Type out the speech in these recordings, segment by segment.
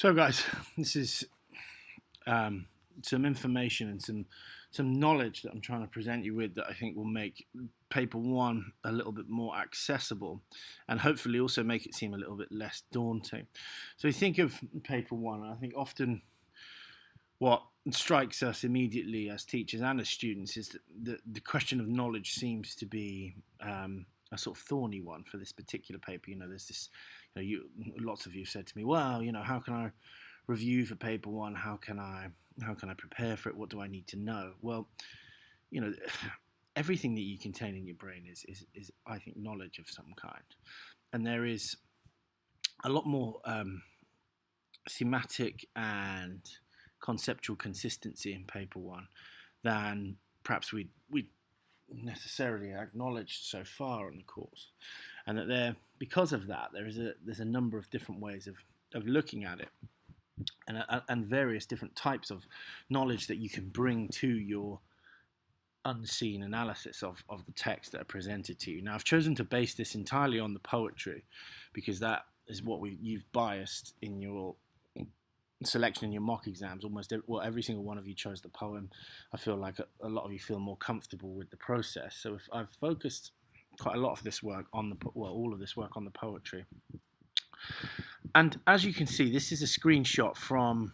So, guys, this is some information and some knowledge that I'm trying to present you with that I think will make paper one a little bit more accessible, and hopefully also make it seem a little bit less daunting. So, you think of paper one. I think often what strikes us immediately as teachers and as students is that the question of knowledge seems to be a sort of thorny one for this particular paper. There's this, lots of you said to me, well, how can I review for paper one? How can I prepare for it? What do I need to know? Well, you know, everything that you contain in your brain is I think knowledge of some kind, and there is a lot more thematic and conceptual consistency in paper one than perhaps we necessarily acknowledged so far on the course, and that because of that there's a number of different ways of looking at it, and various different types of knowledge that you can bring to your unseen analysis of the text that are presented to you. Now, I've chosen to base this entirely on the poetry because that is what you've biased in your selection in your mock exams. Every single one of you chose the poem. I feel like a lot of you feel more comfortable with the process. So if I've focused quite a lot of this work on all of this work on the poetry. And as you can see, this is a screenshot from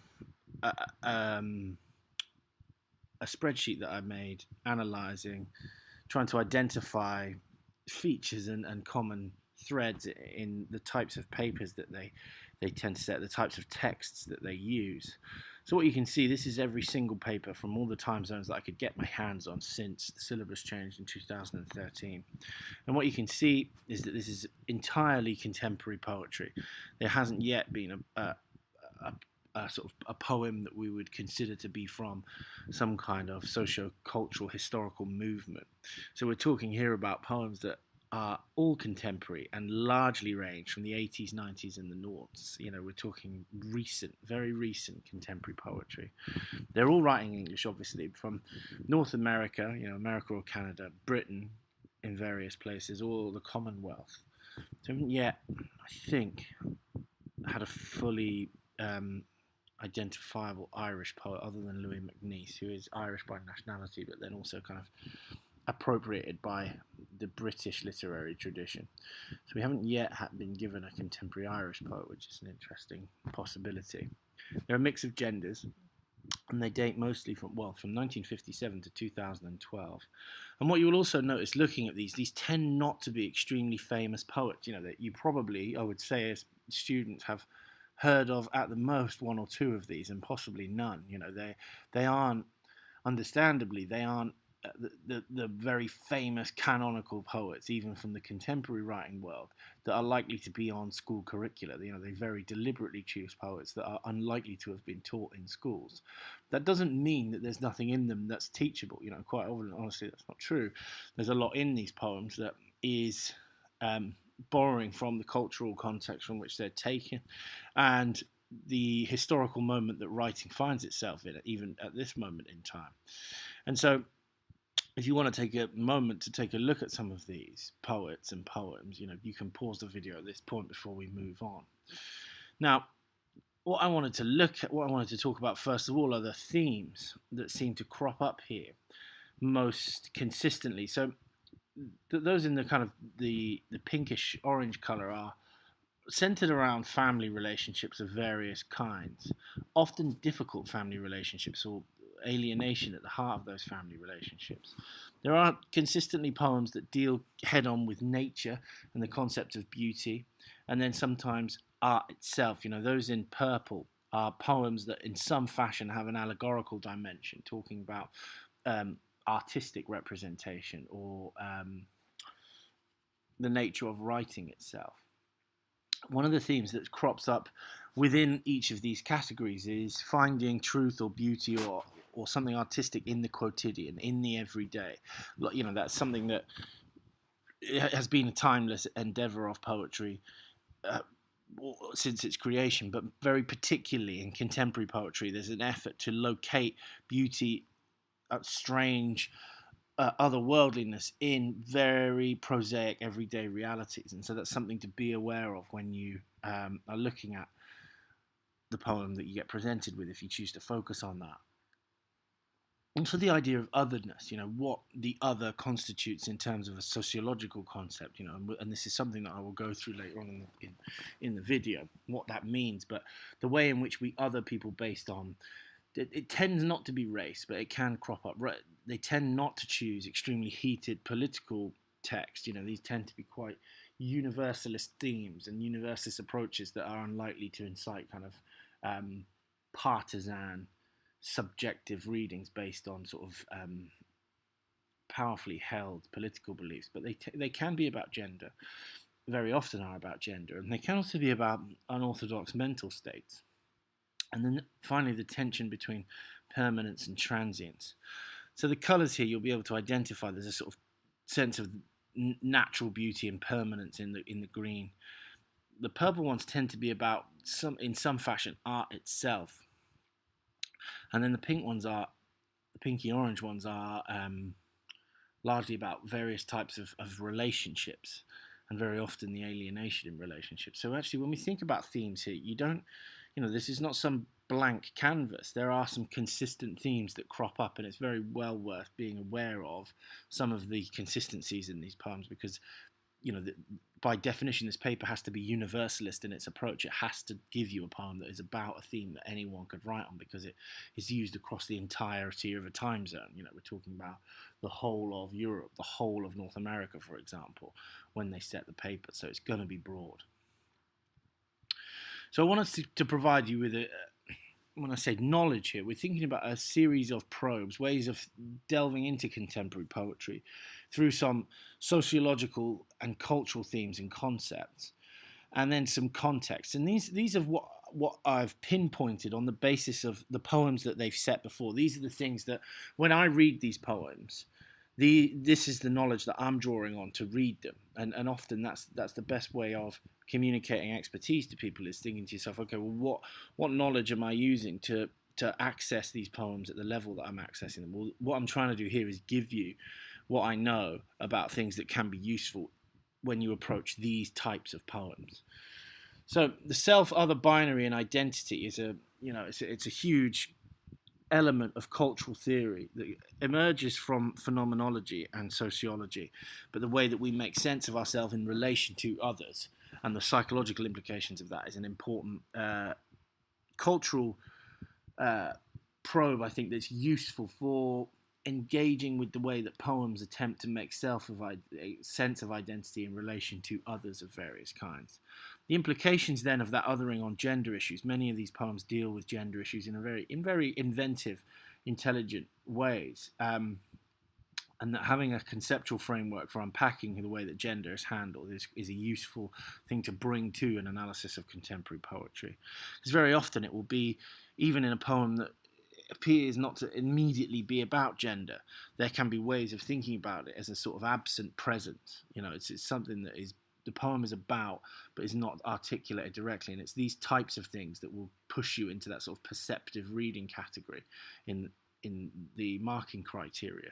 a spreadsheet that I made trying to identify features and common threads in the types of papers that they tend to set, the types of texts that they use. So what you can see, this is every single paper from all the time zones that I could get my hands on since the syllabus changed in 2013. And what you can see is that this is entirely contemporary poetry. There hasn't yet been a sort of a poem that we would consider to be from some kind of socio-cultural historical movement. So we're talking here about poems that are all contemporary and largely range from the 80s, 90s, and the noughts. We're talking very recent contemporary poetry. They're all writing English, obviously, from North America, America or Canada, Britain, in various places, or the Commonwealth. So haven't yet, I think, had a fully identifiable Irish poet other than Louis MacNeice, who is Irish by nationality, but then also kind of appropriated by the British literary tradition. So we haven't yet been given a contemporary Irish poet, which is an interesting possibility. They're a mix of genders, and they date mostly from 1957 to 2012. And what you will also notice looking at these tend not to be extremely famous poets, that you probably, I would say, as students have heard of at the most one or two of these, and possibly none. They aren't, understandably, they aren't the very famous canonical poets, even from the contemporary writing world, that are likely to be on school curricula. They very deliberately choose poets that are unlikely to have been taught in schools. That doesn't mean that there's nothing in them that's teachable. Quite often, honestly, that's not true. There's a lot in these poems that is borrowing from the cultural context from which they're taken, and the historical moment that writing finds itself in, even at this moment in time. And so, if you want to take a moment to take a look at some of these poets and poems, you can pause the video at this point before we move on. Now, what I wanted to talk about first of all are the themes that seem to crop up here most consistently. So those in the kind of the pinkish orange color are centered around family relationships of various kinds, often difficult family relationships or alienation at the heart of those family relationships. There are consistently poems that deal head-on with nature and the concept of beauty, and then sometimes art itself. Those in purple are poems that in some fashion have an allegorical dimension, talking about artistic representation or the nature of writing itself. One of the themes that crops up within each of these categories is finding truth or beauty or something artistic in the quotidian, in the everyday. That's something that has been a timeless endeavor of poetry since its creation, but very particularly in contemporary poetry, there's an effort to locate beauty, strange otherworldliness in very prosaic everyday realities. And so that's something to be aware of when you are looking at the poem that you get presented with if you choose to focus on that. And for the idea of otherness, what the other constitutes in terms of a sociological concept, and this is something that I will go through later on in the video, what that means, but the way in which we other people based on, it tends not to be race, but it can crop up. They tend not to choose extremely heated political text. These tend to be quite universalist themes and universalist approaches that are unlikely to incite kind of partisan subjective readings based on sort of powerfully held political beliefs, but they can be about gender, very often are about gender, and they can also be about unorthodox mental states. And then finally, the tension between permanence and transience. So the colours here, you'll be able to identify there's a sort of sense of natural beauty and permanence in the green. The purple ones tend to be about in some fashion art itself. And then the pinky orange ones are largely about various types of relationships, and very often the alienation in relationships. So actually, when we think about themes here, this is not some blank canvas. There are some consistent themes that crop up, and it's very well worth being aware of some of the consistencies in these poems, because by definition, this paper has to be universalist in its approach. It has to give you a poem that is about a theme that anyone could write on, because it is used across the entirety of a time zone. We're talking about the whole of Europe, the whole of North America, for example, when they set the paper. So it's going to be broad. So I want us to provide you with when I say knowledge here, we're thinking about a series of probes, ways of delving into contemporary poetry through some sociological and cultural themes and concepts, and then some context. And these are what I've pinpointed on the basis of the poems that they've set before. These are the things that, when I read these poems, this is the knowledge that I'm drawing on to read them. And often that's the best way of communicating expertise to people, is thinking to yourself, okay, well, what knowledge am I using to access these poems at the level that I'm accessing them? Well, what I'm trying to do here is give you what I know about things that can be useful when you approach these types of poems. So the self, other, binary, and identity is it's a huge element of cultural theory that emerges from phenomenology and sociology, but the way that we make sense of ourselves in relation to others and the psychological implications of that is an important cultural probe, I think, that's useful for engaging with the way that poems attempt to make a sense of identity in relation to others of various kinds. The implications then of that othering on gender issues, many of these poems deal with gender issues in very inventive, intelligent ways, and that having a conceptual framework for unpacking the way that gender is handled is a useful thing to bring to an analysis of contemporary poetry. Because very often it will be, even in a poem that appears not to immediately be about gender, there can be ways of thinking about it as a sort of absent presence. It's something that the poem is about, but is not articulated directly, and it's these types of things that will push you into that sort of perceptive reading category in the marking criteria.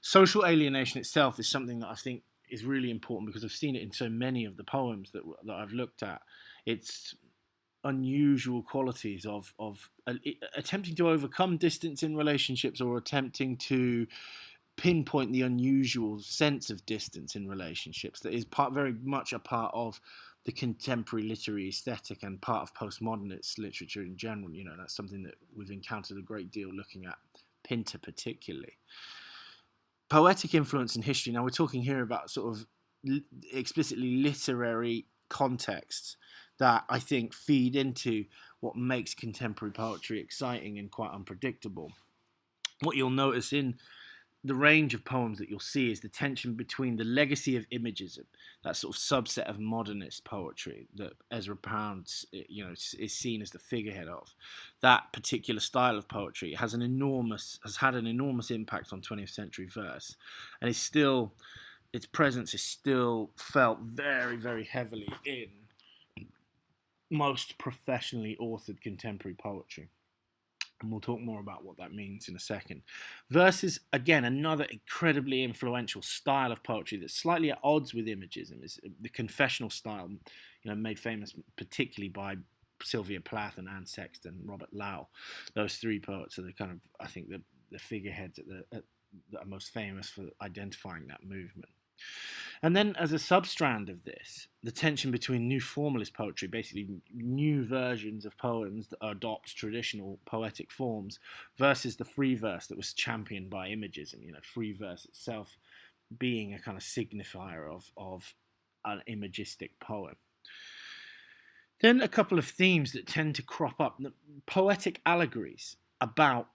Social alienation itself is something that I think is really important, because I've seen it in so many of the poems that I've looked at. It's unusual qualities of attempting to overcome distance in relationships, or attempting to pinpoint the unusual sense of distance in relationships that is very much a part of the contemporary literary aesthetic and part of postmodernist literature in general. That's something that we've encountered a great deal looking at Pinter particularly. Poetic influence in history. Now we're talking here about sort of explicitly literary contexts that I think feed into what makes contemporary poetry exciting and quite unpredictable. What you'll notice in the range of poems that you'll see is the tension between the legacy of imagism, that sort of subset of modernist poetry that Ezra Pound, is seen as the figurehead of. That particular style of poetry has had an enormous impact on 20th century verse, and its presence is still felt very, very heavily in most professionally authored contemporary poetry. And we'll talk more about what that means in a second. Verse is, again, another incredibly influential style of poetry that's slightly at odds with imagism. Is the confessional style, made famous particularly by Sylvia Plath and Anne Sexton, Robert Lowell. Those three poets are the kind of, I think, the figureheads that are most famous for identifying that movement. And then as a substrand of this, the tension between new formalist poetry, basically new versions of poems that adopt traditional poetic forms, versus the free verse that was championed by imagism, free verse itself being a kind of signifier of an imagistic poem. Then a couple of themes that tend to crop up: poetic allegories about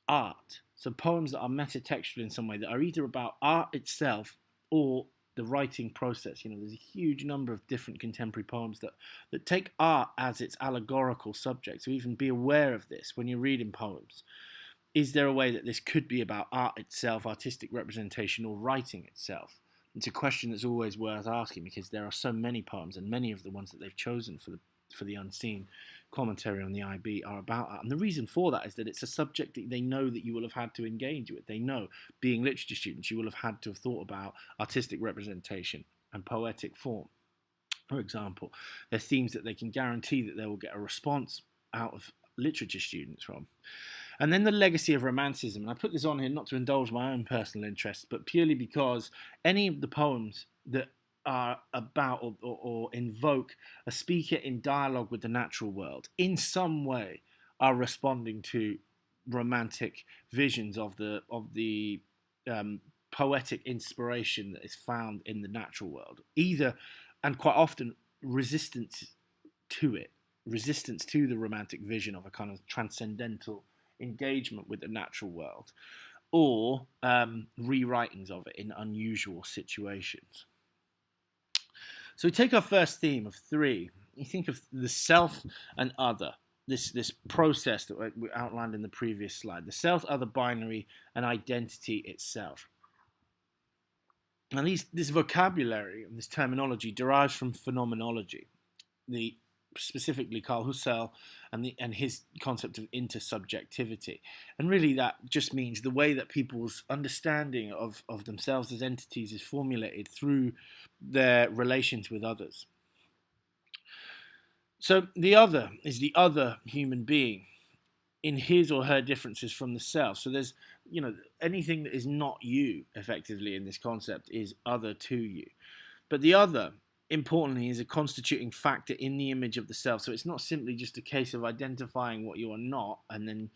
art. So poems that are metatextual in some way, that are either about art itself or the writing process. There's a huge number of different contemporary poems that take art as its allegorical subject. So even be aware of this when you're reading poems. Is there a way that this could be about art itself, artistic representation, or writing itself? It's a question that's always worth asking, because there are so many poems, and many of the ones that they've chosen for the unseen commentary on the IB are about art. And the reason for that is that it's a subject that they know that you will have had to engage with. They know, being literature students, you will have had to have thought about artistic representation and poetic form. For example, they're themes that they can guarantee that they will get a response out of literature students from. And then the legacy of Romanticism. And I put this on here not to indulge my own personal interest, but purely because any of the poems that are about or invoke a speaker in dialogue with the natural world in some way are responding to romantic visions of the poetic inspiration that is found in the natural world, either, and quite often, resistance to the romantic vision of a kind of transcendental engagement with the natural world, or rewritings of it in unusual situations. So we take our first theme of three. You think of the self and other, this process that we outlined in the previous slide, the self-other binary and identity itself. Now this vocabulary and this terminology derives from phenomenology, specifically Carl Husserl and his concept of intersubjectivity. And really that just means the way that people's understanding of themselves as entities is formulated through their relations with others. So the other is the other human being in his or her differences from the self. So there's, anything that is not you, effectively, in this concept is other to you. But the other, importantly, is a constituting factor in the image of the self. So it's not simply just a case of identifying what you are not and then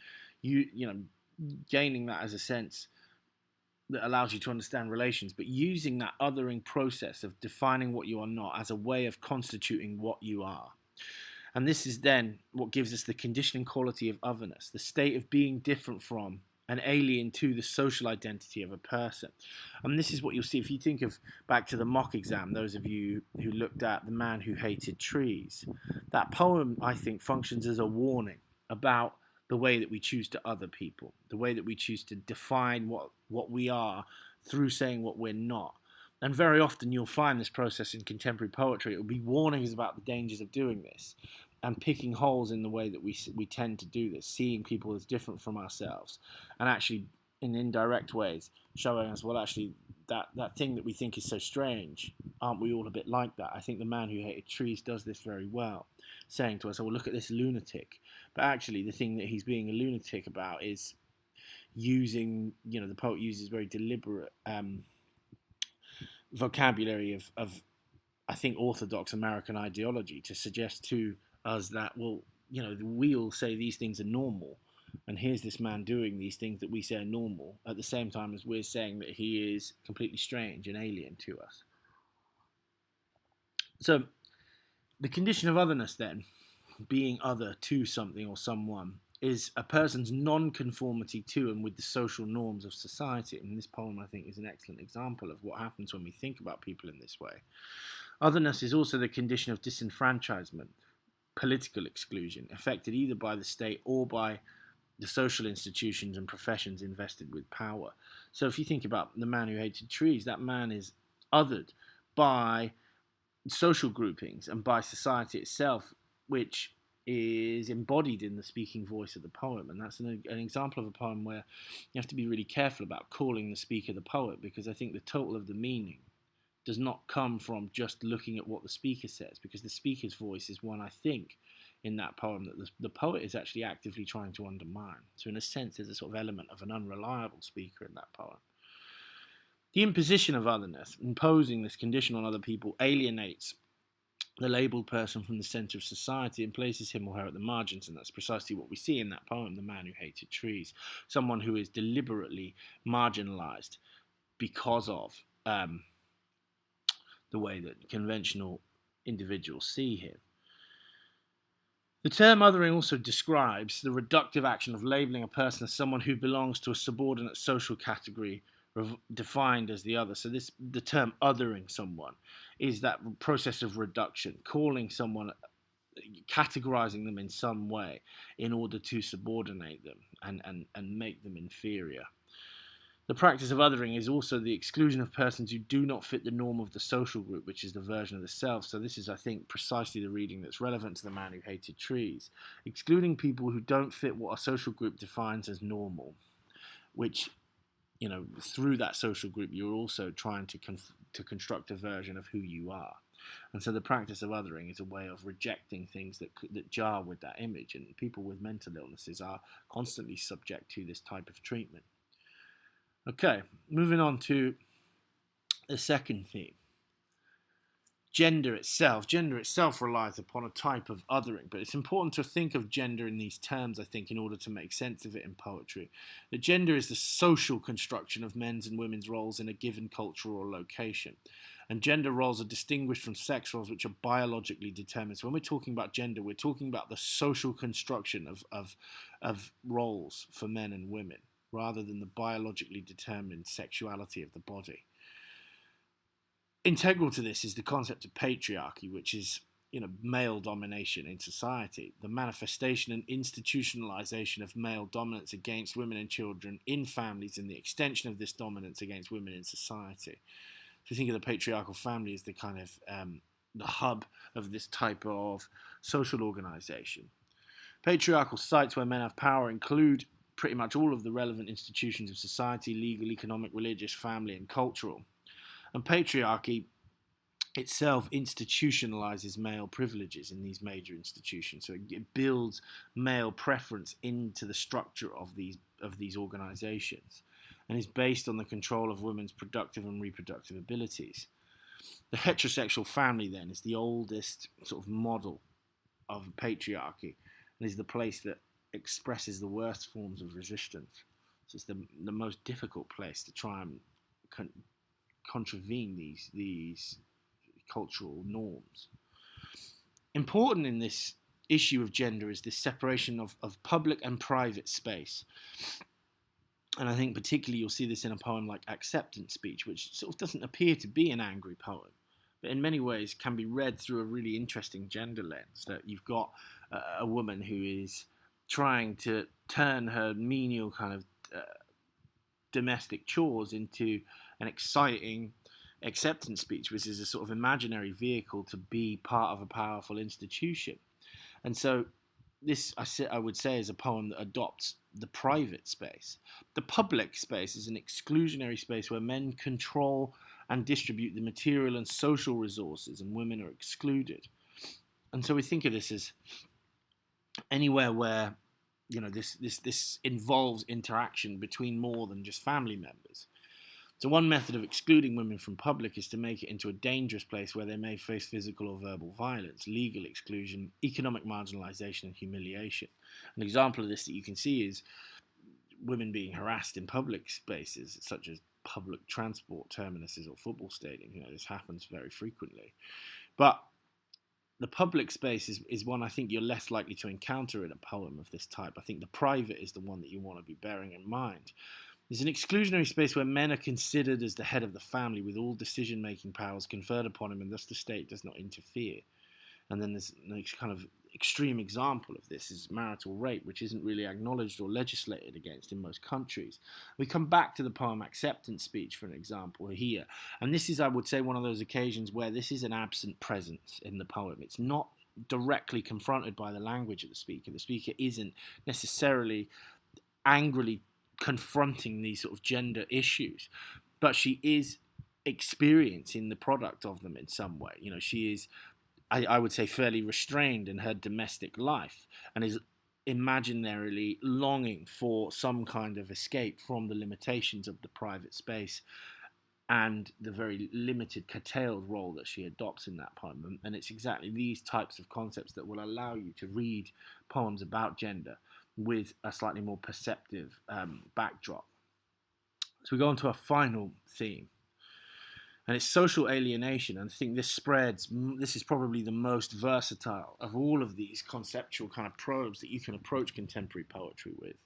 gaining that as a sense that allows you to understand relations, but using that othering process of defining what you are not as a way of constituting what you are. And this is then what gives us the conditioning quality of otherness, the state of being different from and alien to the social identity of a person. And this is what you'll see if you think of back to the mock exam, those of you who looked at The Man Who Hated Trees. That poem, I think, functions as a warning about the way that we choose to other people, the way that we choose to define what we are through saying what we're not. And very often you'll find this process in contemporary poetry. It will be warnings about the dangers of doing this and picking holes in the way that we tend to do this, seeing people as different from ourselves, and actually in indirect ways showing us, well, actually that thing that we think is so strange, aren't we all a bit like that? I think The Man Who Hated Trees does this very well, saying to us, oh, well, look at this lunatic. But actually the thing that he's being a lunatic about is using, the poet uses very deliberate vocabulary of I think orthodox American ideology to suggest to us that, well, we all say these things are normal, and here's this man doing these things that we say are normal at the same time as we're saying that he is completely strange and alien to us. So the condition of otherness then, being other to something or someone, is a person's non-conformity to and with the social norms of society. And this poem, I think, is an excellent example of what happens when we think about people in this way. Otherness is also the condition of disenfranchisement, political exclusion, affected either by the state or by the social institutions and professions invested with power. So if you think about The Man Who Hated Trees, that man is othered by social groupings and by society itself, which is embodied in the speaking voice of the poem. And that's an example of a poem where you have to be really careful about calling the speaker the poet, because I think the total of the meaning does not come from just looking at what the speaker says, because the speaker's voice is one, I think, in that poem that the poet is actually actively trying to undermine. So in a sense, there's a sort of element of an unreliable speaker in that poem. The imposition of otherness, imposing this condition on other people, alienates the labelled person from the centre of society and places him or her at the margins, and that's precisely what we see in that poem, The Man Who Hated Trees. Someone who is deliberately marginalised because of the way that conventional individuals see him. The term othering also describes the reductive action of labelling a person as someone who belongs to a subordinate social category defined as the other. So the term othering someone is that process of reduction, calling someone, categorizing them in some way in order to subordinate them and make them inferior. The practice of othering is also the exclusion of persons who do not fit the norm of the social group, which is the version of the self. So this is, I think, precisely the reading that's relevant to The Man Who Hated Trees. Excluding people who don't fit what a social group defines as normal, which, you know, through that social group, you're also trying to construct a version of who you are. And so the practice of othering is a way of rejecting things that jar with that image. And people with mental illnesses are constantly subject to this type of treatment. Okay, moving on to the second theme. Gender itself. Gender itself relies upon a type of othering, but it's important to think of gender in these terms, I think, in order to make sense of it in poetry. That gender is the social construction of men's and women's roles in a given culture or location. And gender roles are distinguished from sex roles, which are biologically determined. So when we're talking about gender, we're talking about the social construction of roles for men and women, rather than the biologically determined sexuality of the body. Integral to this is the concept of patriarchy, which is, you know, male domination in society, the manifestation and institutionalization of male dominance against women and children in families, and the extension of this dominance against women in society. So think of the patriarchal family as the kind of the hub of this type of social organization. Patriarchal sites where men have power include pretty much all of the relevant institutions of society: legal, economic, religious, family, and cultural. And patriarchy itself institutionalizes male privileges in these major institutions. So it builds male preference into the structure of these organizations, and is based on the control of women's productive and reproductive abilities. The heterosexual family, then, is the oldest sort of model of patriarchy, and is the place that expresses the worst forms of resistance. So it's the most difficult place to try and contravene these cultural norms. Important in this issue of gender is this separation of public and private space. And I think particularly you'll see this in a poem like Acceptance Speech, which sort of doesn't appear to be an angry poem, but in many ways can be read through a really interesting gender lens. That you've got a woman who is trying to turn her menial kind of domestic chores into an exciting acceptance speech, which is a sort of imaginary vehicle to be part of a powerful institution. And so this, I would say, is a poem that adopts the private space. The public space is an exclusionary space where men control and distribute the material and social resources, and women are excluded. And so we think of this as anywhere where, you know, this involves interaction between more than just family members. So one method of excluding women from public is to make it into a dangerous place where they may face physical or verbal violence, legal exclusion, economic marginalisation, and humiliation. An example of this that you can see is women being harassed in public spaces, such as public transport terminuses or football stadiums. You know, this happens very frequently. But the public space is one I think you're less likely to encounter in a poem of this type. I think the private is the one that you want to be bearing in mind. There's an exclusionary space where men are considered as the head of the family, with all decision-making powers conferred upon him, and thus the state does not interfere. And then there's an kind of extreme example of this is marital rape, which isn't really acknowledged or legislated against in most countries. We come back to the poem Acceptance Speech for an example here. And this is, I would say, one of those occasions where this is an absent presence in the poem. It's not directly confronted by the language of the speaker. The speaker isn't necessarily angrily confronting these sort of gender issues, but she is experiencing the product of them in some way. You know, she is I would say, fairly restrained in her domestic life, and is imaginarily longing for some kind of escape from the limitations of the private space and the very limited, curtailed role that she adopts in that poem. And it's exactly these types of concepts that will allow you to read poems about gender with a slightly more perceptive backdrop. So we go on to a final theme, and it's social alienation. And I think this is probably the most versatile of all of these conceptual kind of probes that you can approach contemporary poetry with.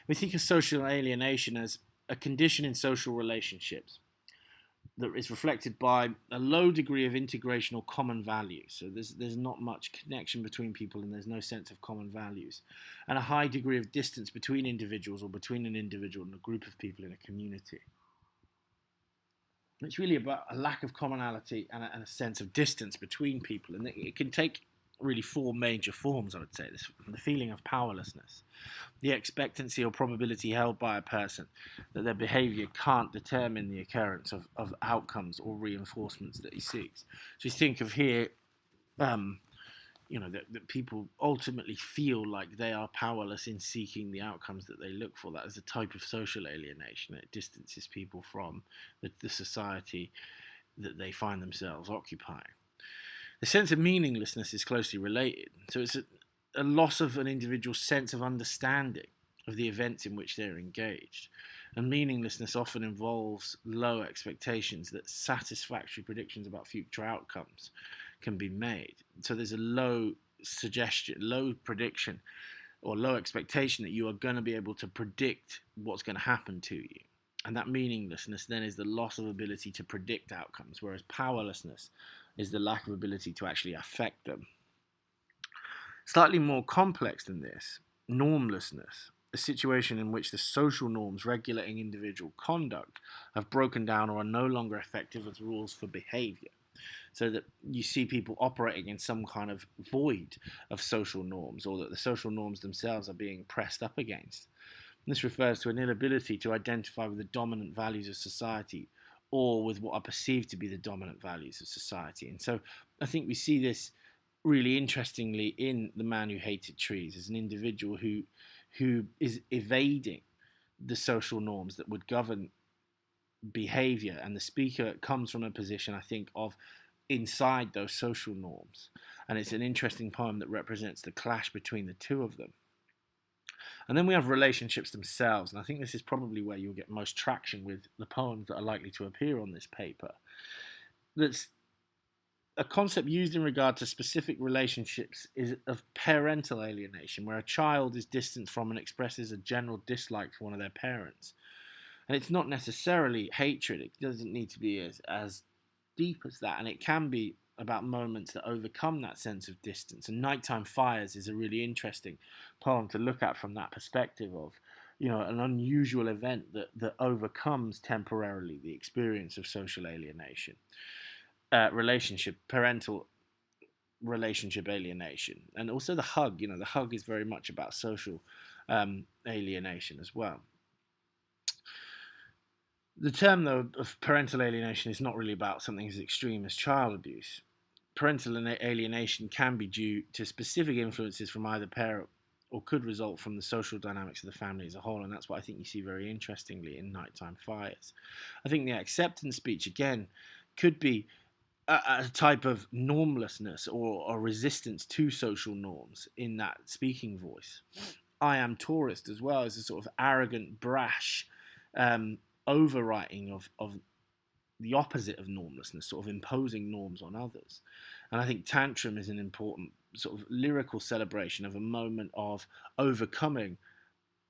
We think of social alienation as a condition in social relationships that is reflected by a low degree of integration or common values. So there's not much connection between people, and there's no sense of common values, and a high degree of distance between individuals, or between an individual and a group of people in a community. It's really about a lack of commonality and a sense of distance between people, and it can take really four major forms, I would say. The feeling of powerlessness, the expectancy or probability held by a person that their behaviour can't determine the occurrence of outcomes or reinforcements that he seeks. So you think of here, that people ultimately feel like they are powerless in seeking the outcomes that they look for. That is a type of social alienation. It distances people from the society that they find themselves occupying. The sense of meaninglessness is closely related. So it's a loss of an individual's sense of understanding of the events in which they're engaged. And meaninglessness often involves low expectations that satisfactory predictions about future outcomes can be made. So there's a low prediction, or low expectation that you are going to be able to predict what's going to happen to you. And that meaninglessness then is the loss of ability to predict outcomes, whereas powerlessness is the lack of ability to actually affect them. Slightly more complex than this, normlessness, a situation in which the social norms regulating individual conduct have broken down or are no longer effective as rules for behaviour. So that you see people operating in some kind of void of social norms, or that the social norms themselves are being pressed up against. This refers to an inability to identify with the dominant values of society, or with what are perceived to be the dominant values of society. And so I think we see this really interestingly in The Man Who Hated Trees, as an individual who is evading the social norms that would govern behaviour, and the speaker comes from a position, I think, of inside those social norms. And it's an interesting poem that represents the clash between the two of them. And then we have relationships themselves, and I think this is probably where you'll get most traction with the poems that are likely to appear on this paper. That's a concept used in regard to specific relationships is of parental alienation, where a child is distanced from and expresses a general dislike for one of their parents. And it's not necessarily hatred. It doesn't need to be as deep as that, and it can be about moments that overcome that sense of distance. And Nighttime Fires is a really interesting poem to look at from that perspective of, an unusual event that overcomes temporarily the experience of social alienation, parental relationship alienation, and also the hug. The hug is very much about social alienation as well. The term, though, of parental alienation is not really about something as extreme as child abuse. Parental alienation can be due to specific influences from either parent, or could result from the social dynamics of the family as a whole, and that's what I think you see very interestingly in Nighttime Fires. I think the acceptance speech, again, could be a type of normlessness or resistance to social norms in that speaking voice. I Am Tourist, as well, as a sort of arrogant, brash overwriting of the opposite of normlessness, sort of imposing norms on others. And I think Tantrum is an important sort of lyrical celebration of a moment of overcoming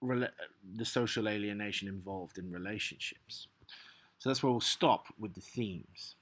the social alienation involved in relationships. So that's where we'll stop with the themes.